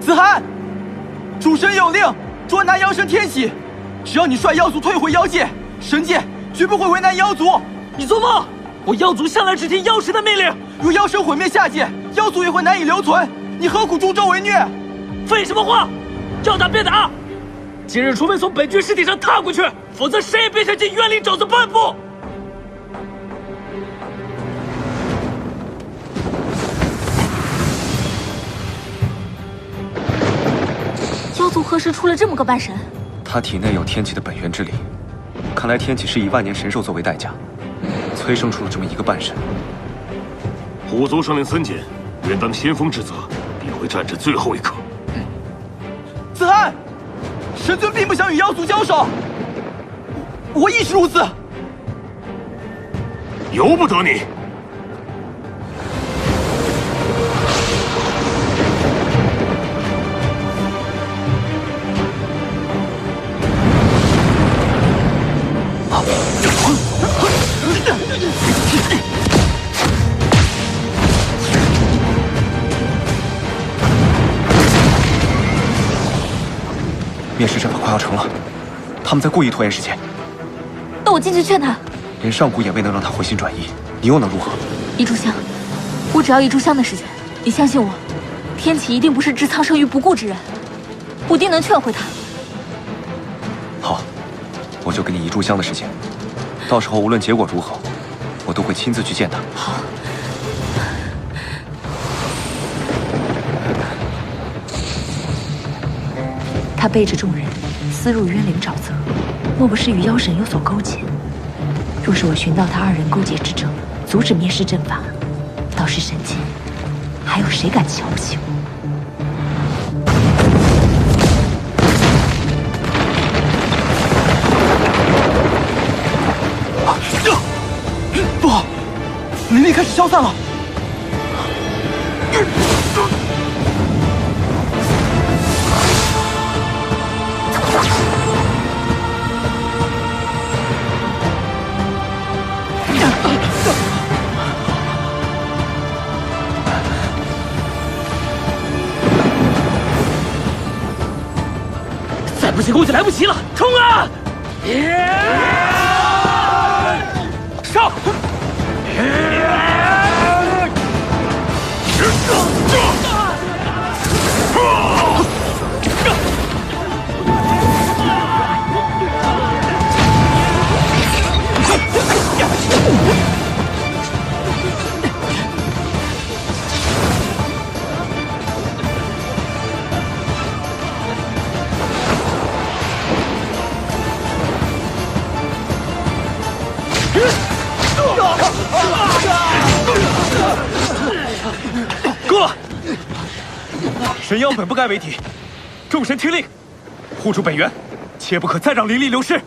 子涵，主神有令，捉拿妖神天启。只要你率妖族退回妖界，神界绝不会为难妖族。你做梦！我妖族向来只听妖神的命令。若妖神毁灭下界，妖族也会难以留存。你何苦助纣为虐？废什么话！要打便打！今日除非从本君尸体上踏过去，否则谁也别想进冤灵爪子半步！妖族何时出了这么个半神？他体内有天启的本源之力，看来天启是以万年神兽作为代价，催生出了这么一个半神。虎族生灵森简，愿当先锋之责，必会战至最后一刻。子涵，神尊并不想与妖族交手，我亦是如此。由不得你！灭世阵法快要成了，他们在故意拖延时间。那我进去劝他。连上古也未能让他回心转意，你又能如何？一炷香，我只要一炷香的时间。你相信我，天启一定不是置苍生于不顾之人，我定能劝回他。好，我就给你一炷香的时间，到时候无论结果如何，我都会亲自去见他。好。他背着众人，私入冤灵沼泽，莫不是与妖神有所勾结？若是我寻到他二人勾结之证，阻止灭世阵法，倒是神界还有谁敢瞧不起我？不好，灵力开始消散了。再不行攻就来不及了，冲啊！上！哥，神妖本不该为敌，众神听令，护住本源，切不可再让灵力流失。